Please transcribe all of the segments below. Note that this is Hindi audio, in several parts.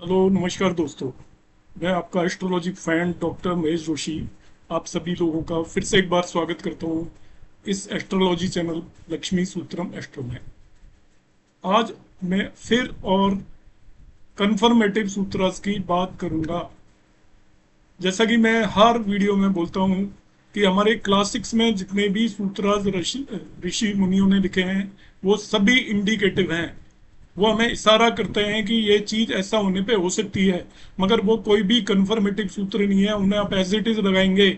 हेलो नमस्कार दोस्तों। मैं आपका astrology fan doctor Mahesh Joshi आप सभी लोगों का फिर से एक बार स्वागत करता हूँ इस एस्ट्रोलॉजी चैनल लक्ष्मी सूत्रम एस्ट्रो में। आज मैं फिर और कंफर्मेटिव सूत्रास की बात करूंगा। जैसा कि मैं हर वीडियो में बोलता हूँ कि हमारे क्लासिक्स में जितने भी सूत्रास ऋषि ऋषि मुनियों ने लिखे हैं वो सभी इंडिकेटिव हैं। वो हमें इशारा करते हैं कि ये चीज ऐसा होने पे हो सकती है, मगर वो कोई भी कंफर्मेटिव सूत्र नहीं है। उन्हें आप एज इट इज लगाएंगे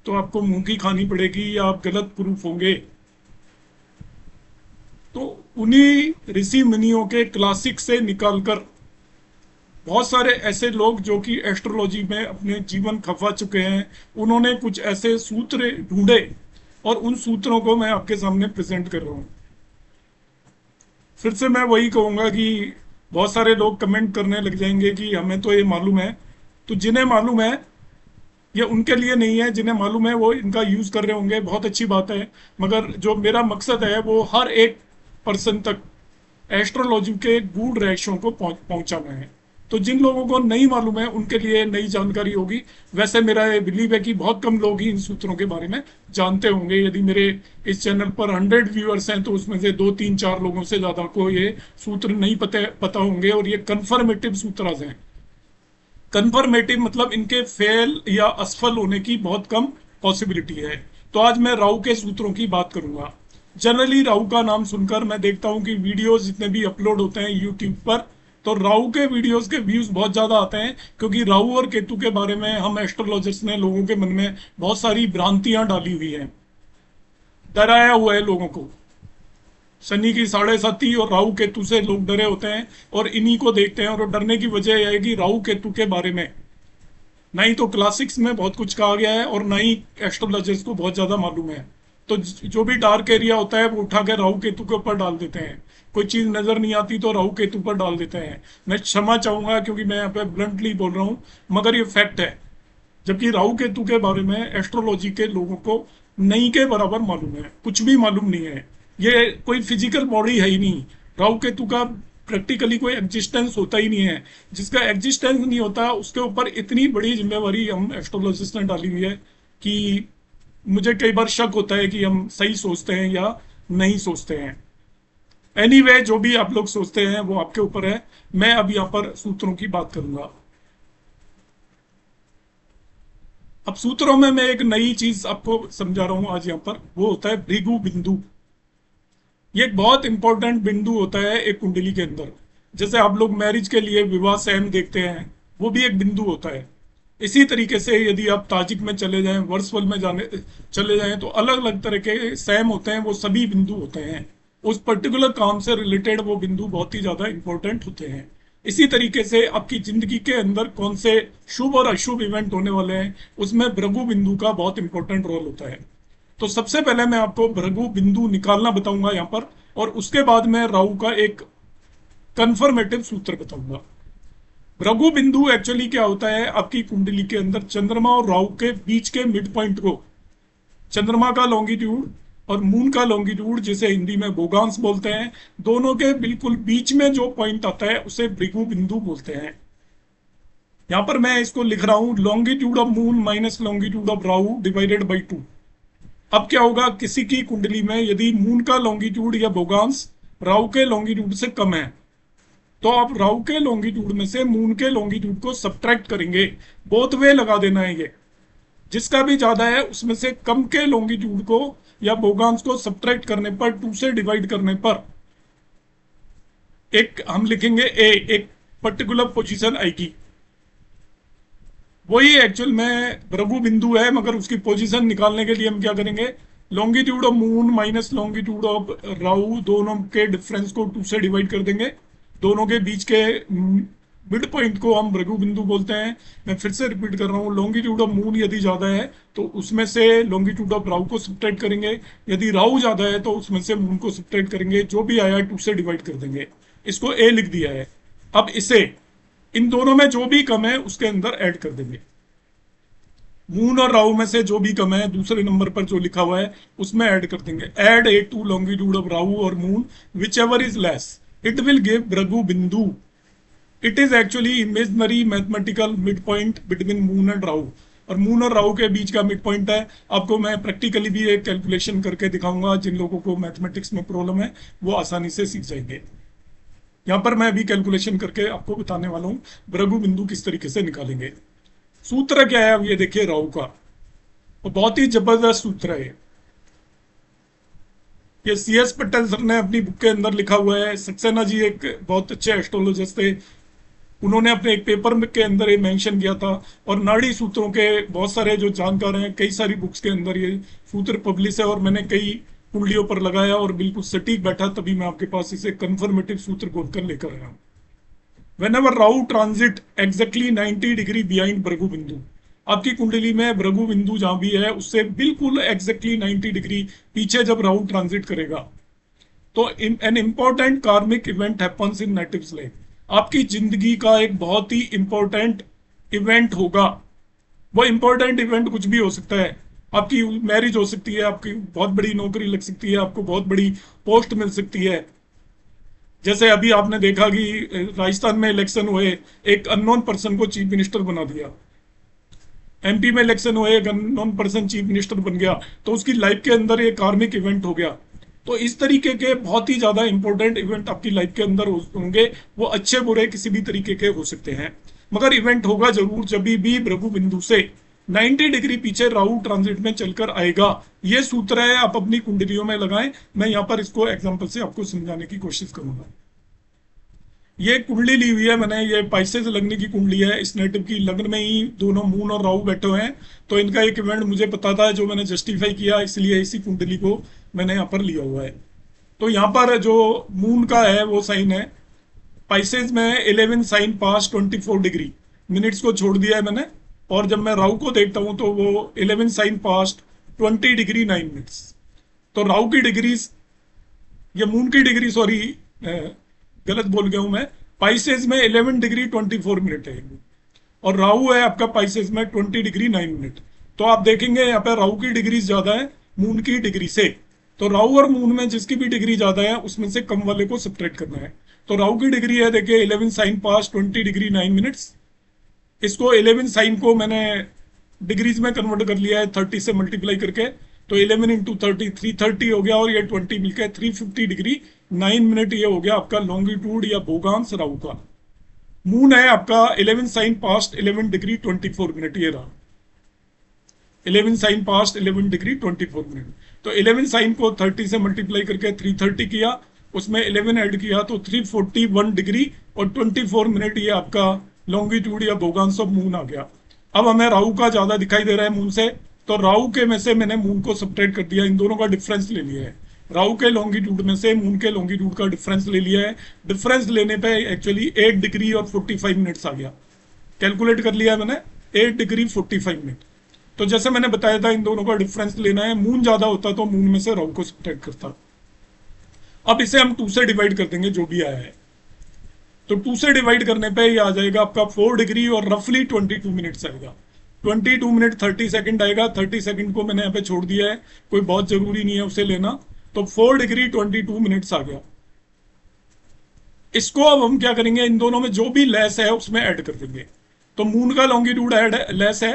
तो आपको मुंह की खानी पड़ेगी या आप गलत प्रूफ होंगे। तो उन्हीं ऋषि मुनियों के क्लासिक से निकालकर बहुत सारे ऐसे लोग जो कि एस्ट्रोलॉजी में अपने जीवन खपा चुके हैं, उन्होंने कुछ ऐसे सूत्र ढूंढे और उन सूत्रों को मैं आपके सामने प्रेजेंट कर रहा हूँ। फिर से मैं वही कहूंगा कि बहुत सारे लोग कमेंट करने लग जाएंगे कि हमें तो ये मालूम है। तो जिन्हें मालूम है ये उनके लिए नहीं है, जिन्हें मालूम है वो इनका यूज कर रहे होंगे, बहुत अच्छी बात है। मगर जो मेरा मकसद है वो हर एक पर्सन तक एस्ट्रोलॉजी के गूढ़ रहस्यों को पहुंचाना है। तो जिन लोगों को नहीं मालूम है उनके लिए नई जानकारी होगी। वैसे मेरा ये बिलीव है कि बहुत कम लोग ही इन सूत्रों के बारे में जानते होंगे। यदि मेरे इस चैनल पर 100 व्यूअर्स हैं तो उसमें से 2 3 4 लोगों से ज्यादा को ये सूत्र नहीं पता होंगे, और ये कंफर्मेटिव सूत्र हैं। कंफर्मेटिव मतलब इनके फेल या असफल होने की बहुत कम पॉसिबिलिटी है। तो आज मैं राहु के सूत्रों की बात करूंगा। जनरली राहु का नाम सुनकर मैं देखता हूं कि वीडियोस जितने भी अपलोड होते हैं यूट्यूब पर, तो राहु के वीडियोस के व्यूज बहुत ज्यादा आते हैं, क्योंकि राहु और केतु के बारे में हम एस्ट्रोलॉजर्स ने लोगों के मन में बहुत सारी भ्रांतियां डाली हुई हैं, डराया हुआ है लोगों को। शनि की 7.5 और राहु केतु से लोग डरे होते हैं और इन्हीं को देखते हैं, और डरने की वजह यह है कि राहु केतु के बारे में ना ही तो क्लासिक्स में बहुत कुछ कहा गया है और ना ही एस्ट्रोलॉजर्स को बहुत ज्यादा मालूम है। तो जो भी डार्क एरिया होता है वो उठा के राहु केतु के ऊपर डाल देते हैं। कोई चीज नजर नहीं आती तो राहु केतु पर डाल देते हैं। मैं क्षमा चाहूंगा क्योंकि मैं यहाँ पे ब्लंटली बोल रहा हूँ, मगर ये फैक्ट है। जबकि राहु केतु के बारे में एस्ट्रोलॉजी के लोगों को नहीं के बराबर मालूम है, कुछ भी मालूम नहीं है। ये कोई फिजिकल बॉडी है ही नहीं। राहु केतु का प्रैक्टिकली कोई एग्जिस्टेंस होता ही नहीं है। जिसका एग्जिस्टेंस नहीं होता उसके ऊपर इतनी बड़ी जिम्मेवारी हम एस्ट्रोलॉजिस्ट ने डाली हुई है कि मुझे कई बार शक होता है कि हम सही सोचते हैं या नहीं सोचते हैं। एनीवे, जो भी आप लोग सोचते हैं वो आपके ऊपर है। मैं अब यहाँ पर सूत्रों की बात करूंगा। अब सूत्रों में मैं एक नई चीज आपको समझा रहा हूं आज यहाँ पर, वो होता है भृगु बिंदु। ये एक बहुत इंपॉर्टेंट बिंदु होता है एक कुंडली के अंदर। जैसे आप लोग मैरिज के लिए विवाह सैम देखते हैं, वो भी एक बिंदु होता है। इसी तरीके से यदि आप ताजिक में चले जाएं, वर्सवल में जाने चले जाएं, तो अलग अलग तरह के सैम होते हैं, वो सभी बिंदु होते हैं। उस पर्टिकुलर काम से रिलेटेड वो बिंदु बहुत ही ज्यादा इंपॉर्टेंट होते हैं। इसी तरीके से आपकी जिंदगी के अंदर कौन से शुभ और अशुभ इवेंट होने वाले हैं, उसमें भृगु बिंदु का बहुत इंपॉर्टेंट रोल होता है। तो सबसे पहले मैं आपको भृगु बिंदु निकालना बताऊंगा यहाँ पर, और उसके बाद मैं राहु का एक कंफर्मेटिव सूत्र बताऊंगा। भृगु बिंदु एक्चुअली क्या होता है, आपकी कुंडली के अंदर चंद्रमा और राहु के बीच के मिड पॉइंट को, चंद्रमा का लॉन्गिट्यूड और मून का लॉन्गिट्यूड जिसे हिंदी में बोगांस बोलते हैं, दोनों के बिल्कुल बीच में जो पॉइंट आता है उसे भृगु बिंदु बोलते हैं। यहां पर मैं इसको लिख रहा हूं, longitude of moon minus longitude of Rahu divided by 2। अब क्या होगा, किसी की कुंडली में यदि मून का लॉन्गिट्यूड या बोगांस राहु के लॉन्गिट्यूड से कम है, तो आप राहु के लॉन्गिट्यूड में से मून के लॉन्गिट्यूड को सब्ट्रैक्ट करेंगे। बोथ वे लगा देना है ये। जिसका भी ज्यादा है उसमें से कम के लॉन्गिट्यूड को या बोगांस को सब्ट्रैक्ट करने पर, 2 से डिवाइड करने पर एक हम लिखेंगे ए, एक पर्टिकुलर पोजीशन आएगी। वही एक्चुअल में भृगु बिंदु है, मगर उसकी पोजीशन निकालने के लिए हम क्या करेंगे, longitude of moon minus longitude of Rahu, दोनों के डिफरेंस को 2 से डिवाइड कर देंगे। दोनों के बीच के मिड पॉइंट को हम भृगु बिंदु बोलते हैं। मैं फिर से रिपीट कर रहा हूँ, लॉन्गिट्यूड ऑफ मून यदि ज्यादा है तो उसमें से लॉन्गिट्यूड ऑफ राहु को सब्ट्रैक्ट करेंगे। यदि राहु ज्यादा है तो उसमें से मून को सब्ट्रैक्ट करेंगे। जो भी आया 2 से डिवाइड कर देंगे। इसको ए लिख दिया है। अब इसे इन दोनों में जो भी कम है उसके अंदर ऐड कर देंगे। मून और राहु में से जो भी कम है दूसरे नंबर पर जो लिखा हुआ है उसमें ऐड कर देंगे। Add a two longitude of Rahu और moon which ever is less, it will give Bhrigu Bindu. It is actually imaginary mathematical mid point between moon and Rahu, और मून और राहु के बीच का मिड पॉइंट है। आपको मैं प्रैक्टिकली भी एक कैलकुलेशन करके दिखाऊंगा, जिन लोगों को मैथमेटिक्स में प्रॉब्लम है वो आसानी से सीख जाएंगे। यहाँ पर मैं अभी कैलकुलेशन करके आपको बताने वाला हूँ भृगु बिंदु किस तरीके से निकालेंगे। सूत्र क्या है, अब ये देखिए राहु का, और बहुत ही जबरदस्त सूत्र है ये सी एस पटेल सर ने अपनी बुक के अंदर लिखा हुआ है। सक्सेना जी एक बहुत अच्छे एस्ट्रोलॉजिस्ट थे, उन्होंने अपने एक पेपर के अंदर ये मेंशन किया था। और नाड़ी सूत्रों के बहुत सारे जो जानकार हैं, कई सारी बुक्स के अंदर ये सूत्र पब्लिश है, और मैंने कई कुंडलियों पर लगाया और बिल्कुल सटीक बैठा, तभी मैं आपके पास इसे कंफर्मेटिव सूत्र बोलकर लेकर आया हूँ। Whenever Rahu transit exactly 90 degree behind Bhrigu बिंदु, आपकी कुंडली में भृगु बिंदु जहां भी है उससे बिल्कुल एग्जैक्टली 90 डिग्री पीछे जब राहु ट्रांजिट करेगा, तो एन इंपॉर्टेंट कार्मिक event happens in natives life, आपकी जिंदगी का एक बहुत ही इंपॉर्टेंट इवेंट होगा। वो इंपॉर्टेंट इवेंट कुछ भी हो सकता है, आपकी मैरिज हो सकती है, आपकी बहुत बड़ी नौकरी लग सकती है, आपको बहुत बड़ी पोस्ट मिल सकती है। जैसे अभी आपने देखा कि राजस्थान में इलेक्शन हुए, एक अननोन पर्सन को चीफ मिनिस्टर बना दिया। एमपी में इलेक्शन हुए, एक अननोन पर्सन चीफ मिनिस्टर बन गया, तो उसकी लाइफ के अंदर एक कार्मिक इवेंट हो गया। तो इस तरीके के बहुत ही ज्यादा इंपॉर्टेंट इवेंट आपकी लाइफ के अंदर होंगे, वो अच्छे बुरे किसी भी तरीके के हो सकते हैं, मगर इवेंट होगा जरूर जब भी भृगु बिंदु से 90 डिग्री पीछे राहु ट्रांजिट में चलकर आएगा। ये सूत्र है, आप अपनी कुंडलियों में लगाएं। मैं यहाँ पर इसको एग्जांपल से आपको समझाने की कोशिश करूंगा। ये कुंडली ली हुई है मैंने, ये पाइसेस लगने की कुंडली है। इस नेटिव की लग्न में ही दोनों मून और राहु बैठे हुए हैं, तो इनका एक इवेंट मुझे पता था जो मैंने जस्टिफाई किया, इसलिए इसी कुंडली को मैंने यहाँ पर लिया हुआ है। तो यहाँ पर जो मून का है वो साइन है पाइसेस में 11 साइन पास 24 डिग्री मिनट्स को छोड़ दिया है मैंने, और जब मैं राहु को देखता हूं तो वो 11 साइन पास्ट 20 डिग्री 9 मिनट्स। तो राहु की डिग्रीज, ये मून की डिग्री, सॉरी गलत बोल गया हूं मैं, पाइसेस में 11 डिग्री 24 मिनट है, और राहु है आपका पाइसेस में 20 डिग्री 9 मिनट। तो आप देखेंगे यहाँ पे राहु की डिग्री ज्यादा है मून की डिग्री से, तो राहु और मून में जिसकी भी डिग्री ज्यादा है उसमें से कम वाले को सब्ट्रैक्ट करना है। तो राहु की डिग्री है देखिए 11 साइन पास 20 डिग्री 9 मिनट्स। इसको 11 साइन को मैंने डिग्रीज में कन्वर्ट कर लिया है 30 से मल्टीप्लाई करके, तो 11 इंटू 30 330 हो गया, और ये 20 मिलकर 350 डिग्री 9 मिनट ये हो गया आपका लॉन्गिट्यूड या भोगांश राहु का। मून है आपका 11 साइन पास्ट 11 डिग्री 24 मिनट, ये रहा 11 साइन पास्ट 11 डिग्री 24 मिनट। तो 11 साइन को 30 से मल्टीप्लाई करके 330 किया, उसमें 11 ऐड किया तो 341 डिग्री और 24 मिनट ये आपका लॉन्गिट्यूड या भोगांश ऑफ मून आ गया। अब हमें राहु का ज्यादा दिखाई दे रहा है मून से, तो राहु के में से मैंने मून को सब्ट्रैक्ट कर दिया, इन दोनों का डिफरेंस ले लिया है। राहु के लॉन्गिट्यूड में से मून के लॉन्गिट्यूड का डिफरेंस ले लिया है। डिफरेंस लेने पे एक्चुअली 8 डिग्री और 45 मिनट्स आ गया, कैलकुलेट कर लिया है मैंने 8 डिग्री 45 मिनट। तो जैसे मैंने बताया था इन दोनों का डिफरेंस लेना है, मून ज्यादा होता तो मून में से राहु को सब्ट्रैक्ट करता। अब इसे हम 2 से डिवाइड कर देंगे जो भी आया है, तो 2 से डिवाइड करने पे ये आ जाएगा आपका 4 डिग्री और रफली 22 मिनट्स आएगा। 22 मिनट 30 सेकंड आएगा, 30 सेकंड को मैंने यहाँ पे छोड़ दिया है, कोई बहुत जरूरी नहीं है उसे लेना। तो 4 डिग्री 22 मिनट्स आ गया। इसको अब हम क्या करेंगे, इन दोनों में जो भी लेस है उसमें ऐड कर देंगे। तो मून का लॉन्गिट्यूड लेस है,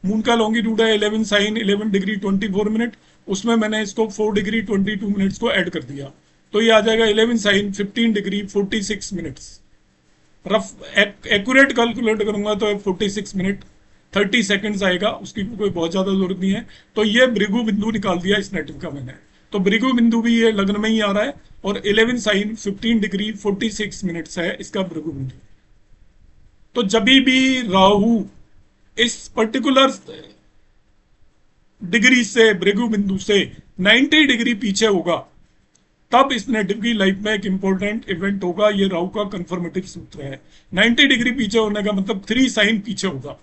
मून का लॉन्गिट्यूड है 11 साइन 11 डिग्री 24 मिनट, उसमें मैंने इसको 4 डिग्री 22 मिनट्स को ऐड कर दिया, तो ये आ जाएगा 11 sine 15 degree 46 minutes. Rough accurate calculate करूंगा तो 46 मिनट 30 सेकंड्स आएगा, उसकी कोई बहुत ज्यादा जरूरत नहीं है। तो ये भृगु बिंदु निकाल दिया इस नेटिव का मैंने, तो भृगु बिंदु भी ये लग्न में ही आ रहा है, और 11 साइन 15 डिग्री 46 मिनट्स है इसका भृगु बिंदु। तो जब भी राहु इस पर्टिकुलर डिग्री से भृगु बिंदु से 90 डिग्री पीछे होगा, तब इस नेटिव की लाइफ में एक इंपॉर्टेंट इवेंट होगा। ये राहु का कंफर्मेटिव सूत्र है। 90 डिग्री पीछे होने का मतलब 3 साइन पीछे होगा,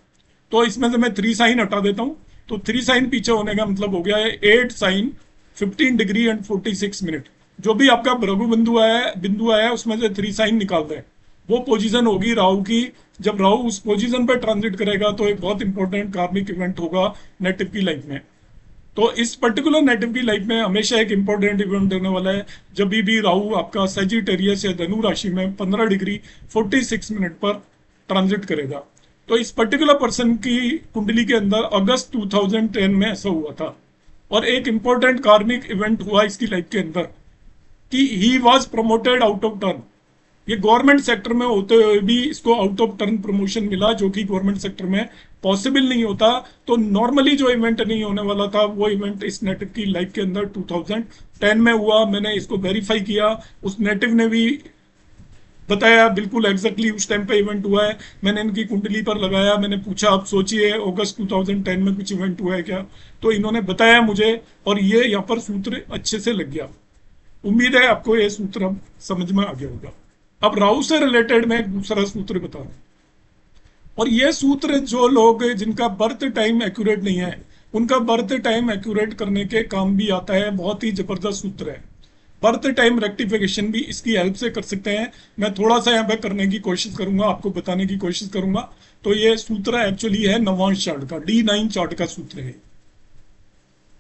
तो इसमें से मैं 3 साइन हटा देता हूं, तो 3 साइन पीछे होने का मतलब हो गया है 8 साइन 15 डिग्री एंड 46 मिनट। जो भी आपका भृगु बिंदु आया है उसमें से 3 साइन निकाल दें, वो पोजीशन होगी राहु की। जब राहु उस पोजीशन पर ट्रांजिट करेगा तो एक बहुत इंपॉर्टेंट कार्मिक इवेंट होगा नेटिव की लाइफ में। तो इस पर्टिकुलर नेटिव की लाइफ में हमेशा एक इंपॉर्टेंट इवेंट होने वाला है जब भी राहु आपका सेजिटेरियस या धनु राशि में 15 डिग्री 46 मिनट पर ट्रांजिट करेगा। तो इस पर्टिकुलर पर्सन की कुंडली के अंदर अगस्त 2010 में ऐसा हुआ था, और एक इंपॉर्टेंट कार्मिक इवेंट हुआ इसकी लाइफ के अंदर कि he was promoted out of turn. ये गवर्नमेंट सेक्टर में होते हुए भी इसको आउट ऑफ टर्न प्रमोशन मिला, जो कि गवर्नमेंट सेक्टर में पॉसिबल नहीं होता। तो नॉर्मली जो इवेंट नहीं होने वाला था वो इवेंट इस नेटिव की लाइफ के अंदर 2010 में हुआ। मैंने इसको वेरीफाई किया, उस नेटिव ने भी बताया बिल्कुल एग्जैक्टली उस टाइम पे इवेंट हुआ है। मैंने इनकी कुंडली पर लगाया, मैंने पूछा आप सोचिए अगस्त 2010 में कुछ इवेंट हुआ है क्या, तो इन्होंने बताया मुझे, और ये यहाँ पर सूत्र अच्छे से लग गया। उम्मीद है आपको ये सूत्र अब समझ में आ गया होगा। अब राहु से रिलेटेड मैं एक दूसरा सूत्र बता रहा हूं, और ये सूत्र जो लोग जिनका बर्थ टाइम एक्यूरेट नहीं है उनका बर्थ टाइम एक्यूरेट करने के काम भी आता है। बहुत ही जबरदस्त सूत्र है। बर्थ टाइम रेक्टिफिकेशन भी इसकी हेल्प से कर सकते हैं। मैं थोड़ा सा यहाँ पे करने की कोशिश करूंगा, आपको बताने की कोशिश करूंगा। तो ये सूत्र एक्चुअली है नवांश चार्ट का, D9 चार्ट का सूत्र है।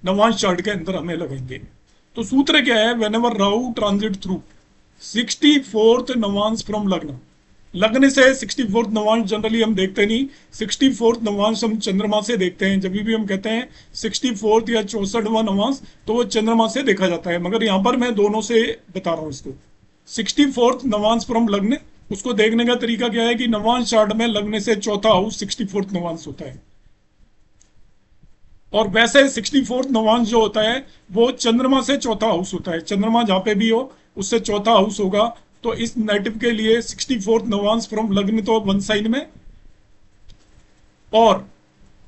नवांश चार्ट के अंदर हमें लगेंगे। तो सूत्र क्या है, when ever Rahu transit through 64th Navamsa from लग्न। लग्न से 64th नवांश जनरली हम देखते नहीं, 64th नवांश हम चंद्रमा से देखते हैं। जब भी हम कहते हैं 64th या 64वां नवांश तो वो चंद्रमा से देखा जाता है, मगर यहाँ पर मैं दोनों से बता रहा हूँ इसको। 64th नवांश फ्रॉम लग्न, उसको देखने का तरीका क्या है कि नवांश चार्ट में लग्न से चौथा हाउस 64th नवांश होता है, और वैसे 64th नवांश जो होता है वो चंद्रमा से चौथा हाउस होता है। चंद्रमा जहां पे भी हो उससे चौथा हाउस होगा। तो इस नेटिव के लिए 64th नवांश फ्रॉम लग्न तो वन साइन में, और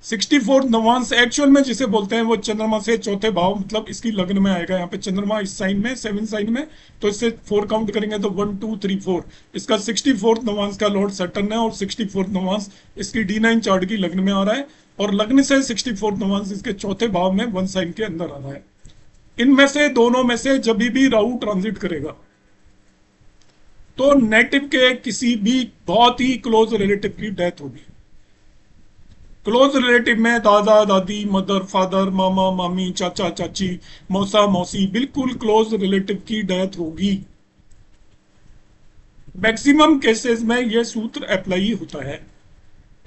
64th नवांश एक्चुअल में जिसे बोलते हैं वो चंद्रमा से चौथे भाव, मतलब इसकी लग्न में आएगा। यहाँ पे चंद्रमा इस साइन में 7 साइन में, तो इससे 4 काउंट करेंगे तो 1 2 3 4। इसका 64th नवांश का लॉर्ड सैटर्न है, और 64th नवांश इसकी D9 चार्ट की लग्न में आ रहा है, और लग्न से 64th नवांश इसके चौथे भाव में वन साइन के अंदर आ रहा है। इनमें से दोनों में से जब भी राहु ट्रांजिट करेगा तो नेटिव के किसी भी बहुत ही क्लोज रिलेटिव की डेथ होगी। क्लोज रिलेटिव में दादा दादी, मदर फादर, मामा मामी, चाचा चाची, मौसा मौसी, बिल्कुल क्लोज रिलेटिव की डेथ होगी। मैक्सिमम केसेस में यह सूत्र अप्लाई होता है।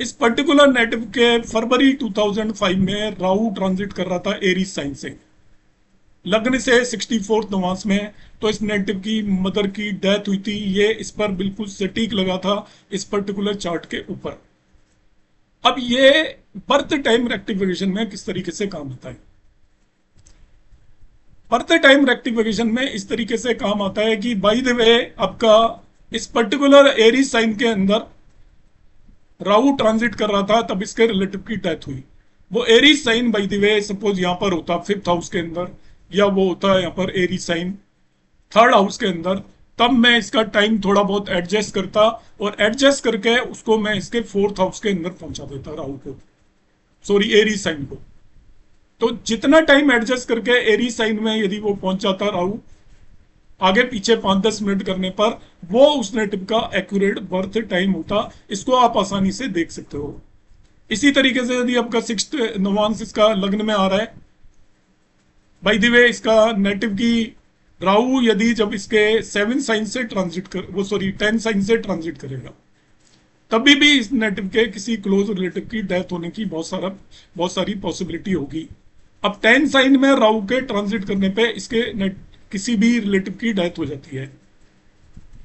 इस पर्टिकुलर नेटिव के फरवरी 2005 में राहु ट्रांजिट कर रहा था एरीज साइन से लग्न से 64th नवांश में। तो इस नेटिव की मदर की डेथ हुई थी, ये इस पर बिल्कुल सटीक लगा था इस पर्टिकुलर चार्ट के ऊपर। अब ये बर्थ टाइम रेक्टिफिकेशन में किस तरीके से काम आता है। बर्थ टाइम रेक्टिफिकेशन में इस तरीके से काम आता है कि बाय द वे आपका इस पर्टिकुलर एरीज साइन के अंदर राहु ट्रांजिट कर रहा था तब इसके रिलेटिव की डेथ हुई। वो Aries sign by the way suppose यहां पर होता 5th हाउस के अंदर, या वो होता है यहाँ पर एरीज साइन 3rd हाउस के अंदर, तब मैं इसका टाइम थोड़ा बहुत एडजस्ट करता, और एडजस्ट करके उसको मैं इसके 4th हाउस के अंदर पहुंचा देता राहु को, सॉरी एरीज साइन को। तो जितना टाइम एडजस्ट करके एरीज साइन में यदि वो पहुंच जाता राहु आगे पीछे 5-10 मिनट करने पर, वो उस नेटिव का एक्यूरेट बर्थ टाइम होता। इसको आप आसानी से देख सकते हो। इसी तरीके से यदि आपका 6th नवांश इसका लग्न में आ रहा है, बाय द वे इसका नेटिव की राहु यदि जब इसके 7 साइन से ट्रांजिट कर वो सॉरी 10 साइन से ट्रांजिट करेगा तभी भी इस नेटिव के किसी क्लोज रिलेटिव की डेथ होने की बहुत सारी पॉसिबिलिटी होगी। अब 10 साइन में राहु के ट्रांजिट करने पे इसके किसी भी रिलेटिव की डेथ हो जाती है,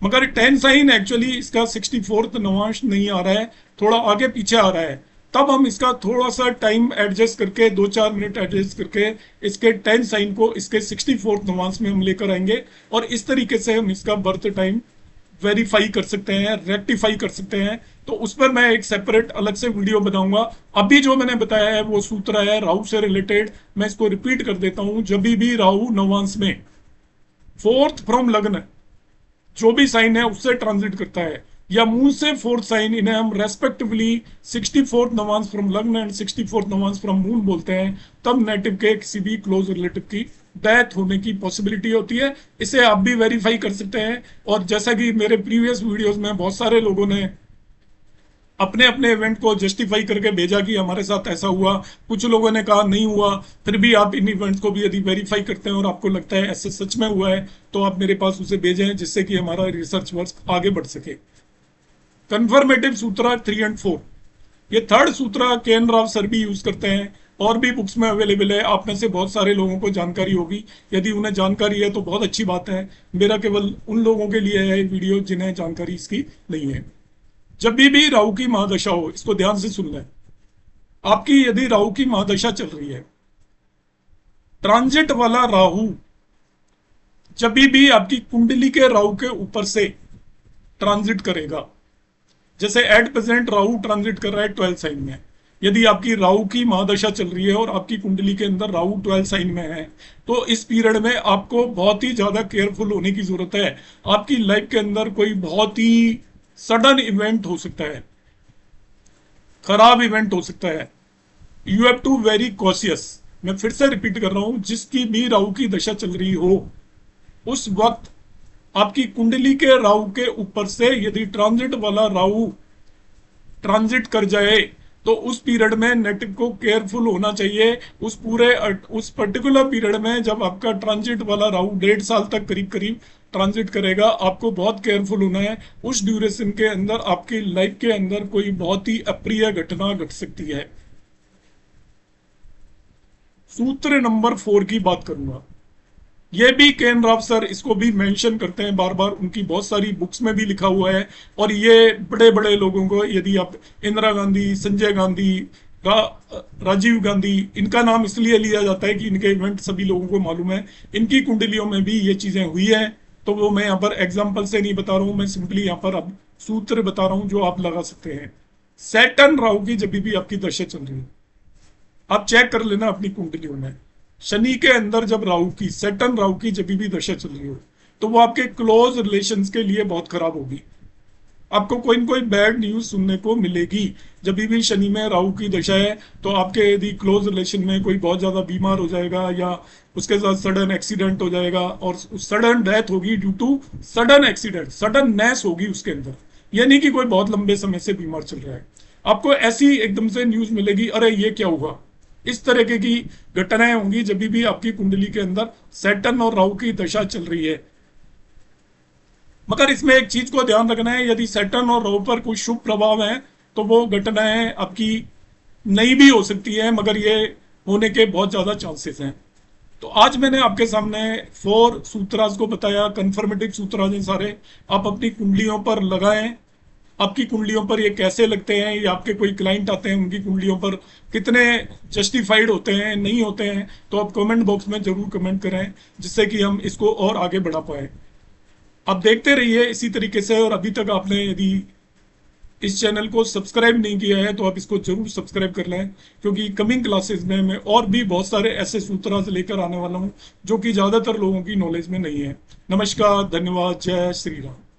मगर 10 साइन एक्चुअली इसका 64th नवांश नहीं आ रहा है, थोड़ा आगे पीछे आ रहा है। तब हम इसका थोड़ा सा टाइम एडजस्ट करके 2-4 मिनट एडजस्ट करके इसके 10 साइन को इसके 64th नवांश में हम लेकर आएंगे, और इस तरीके से हम इसका बर्थ टाइम वेरीफाई कर सकते हैं, रेक्टिफाई कर सकते हैं। तो उस पर मैं एक सेपरेट अलग से वीडियो बनाऊंगा। अभी जो मैंने बताया है वो सूत्र है राहु से रिलेटेड, मैं इसको रिपीट कर देता हूं। जब भी राहु नवांश में 4th फ्रॉम लग्न जो भी साइन है उससे ट्रांजिट करता है, या मून से 4th साइन, इन्हें हम रेस्पेक्टिवली 64th नवांश फ्रॉम लग्न and 64th Navamsa from moon बोलते हैं, तब नेटिव के किसी भी क्लोज रिलेटिव की डेथ होने की पॉसिबिलिटी होती है। इसे आप भी वेरीफाई कर सकते हैं। और जैसा कि मेरे प्रीवियस वीडियोस में बहुत सारे लोगों ने अपने अपने इवेंट को जस्टिफाई करके भेजा कि हमारे साथ ऐसा हुआ, कुछ लोगों ने कहा नहीं हुआ। फिर भी आप इन इवेंट्स को भी यदि वेरीफाई करते हैं और आपको लगता है ऐसे सच में हुआ है, तो आप मेरे पास उसे भेजें, जिससे कि हमारा रिसर्च वर्क आगे बढ़ सके। कन्फर्मेटिव सूत्रा 3 और 4, ये थर्ड सूत्रा के एन राव सर भी यूज करते हैं, और भी बुक्स में अवेलेबल है। आप में से बहुत सारे लोगों को जानकारी होगी, यदि उन्हें जानकारी है तो बहुत अच्छी बात है। मेरा केवल उन लोगों के लिए है वीडियो जिन्हें जानकारी इसकी नहीं है। जब भी राहु की महादशा हो, इसको ध्यान से सुन लें। आपकी यदि राहु की महादशा चल रही है, ट्रांजिट वाला राहु जब भी आपकी कुंडली के राहु के ऊपर से ट्रांजिट करेगा, जैसे एट प्रेजेंट राहु ट्रांजिट कर रहा है 12 साइन में, यदि आपकी राहु की महादशा चल रही है और आपकी कुंडली के अंदर राहु 12 साइन में है, तो इस पीरियड में आपको बहुत ही ज्यादा केयरफुल होने की जरूरत है। आपकी लाइफ के अंदर कोई बहुत ही सडन इवेंट हो सकता है, खराब इवेंट हो सकता है। You have to very cautious. मैं फिर से रिपीट कर रहा हूं, जिसकी भी राहु की दशा चल रही हो, उस वक्त आपकी कुंडली के राहु के ऊपर से यदि ट्रांजिट वाला राहु ट्रांजिट कर जाए, तो उस पीरियड में नेट को केयरफुल होना चाहिए। उस पर्टिकुलर पीरियड में जब आपका ट्रांजिट वाला राहु 1.5 साल तक करीब करीब ट्रांजिट करेगा, आपको बहुत केयरफुल होना है। उस ड्यूरेशन के अंदर आपकी लाइफ के अंदर कोई बहुत ही अप्रिय घटना घट सकती है। सूत्र नंबर 4 की बात करूंगा। ये भी के एन राव सर इसको भी मेंशन करते हैं बार बार, उनकी बहुत सारी बुक्स में भी लिखा हुआ है। और ये बड़े बड़े लोगों को, यदि आप इंदिरा गांधी, संजय गांधी, राजीव गांधी, इनका नाम इसलिए लिया जाता है कि इनके इवेंट सभी लोगों को मालूम है। इनकी कुंडलियों में भी ये चीजें हुई है, तो वो मैं यहाँ पर एग्जाम्पल से नहीं बता रहा हूँ, मैं सिंपली यहाँ पर अब सूत्र बता रहा हूँ जो आप लगा सकते हैं। सैटर्न राहु की जब भी आपकी दशा चल रही है, आप चेक कर लेना अपनी कुंडलियों में। शनि के अंदर जब राहु की, सैटर्न राहु की जब भी दशा चल रही हो, तो वो आपके क्लोज रिलेशंस के लिए बहुत खराब होगी। आपको कोई न कोई बैड न्यूज सुनने को मिलेगी। जब भी शनि में राहु की दशा है, तो आपके यदि क्लोज रिलेशन में कोई बहुत ज्यादा बीमार हो जाएगा, या उसके साथ सडन एक्सीडेंट हो जाएगा, और सडन डेथ होगी due to sudden accident, suddenness होगी उसके अंदर। ये नहीं कि कोई बहुत लंबे समय से बीमार चल रहा है, आपको ऐसी एकदम से न्यूज मिलेगी, अरे ये क्या हुआ। इस तरह की घटनाएं होंगी जब भी आपकी कुंडली के अंदर सैटर्न और राहु की दशा चल रही है। मगर इसमें एक चीज को ध्यान रखना है, यदि सैटर्न और राहु पर कोई शुभ प्रभाव है, तो वो घटनाएं आपकी नहीं भी हो सकती है, मगर ये होने के बहुत ज्यादा चांसेस हैं। तो आज मैंने आपके सामने 4 सूत्रास को बताया, कंफर्मेटिव सूत्रास हैं सारे। आप अपनी कुंडलियों पर लगाएं। आपकी कुंडलियों पर ये कैसे लगते हैं, या आपके कोई क्लाइंट आते हैं, उनकी कुंडलियों पर कितने जस्टिफाइड होते हैं, नहीं होते हैं, तो आप कमेंट बॉक्स में जरूर कमेंट करें, जिससे कि हम इसको और आगे बढ़ा पाए। आप देखते रहिए इसी तरीके से। और अभी तक आपने यदि इस चैनल को सब्सक्राइब नहीं किया है, तो आप इसको जरूर सब्सक्राइब कर लें, क्योंकि कमिंग क्लासेस में मैं और भी बहुत सारे ऐसे सूत्र लेकर आने वाला हूं जो कि ज्यादातर लोगों की नॉलेज में नहीं है। नमस्कार, धन्यवाद, जय श्री राम।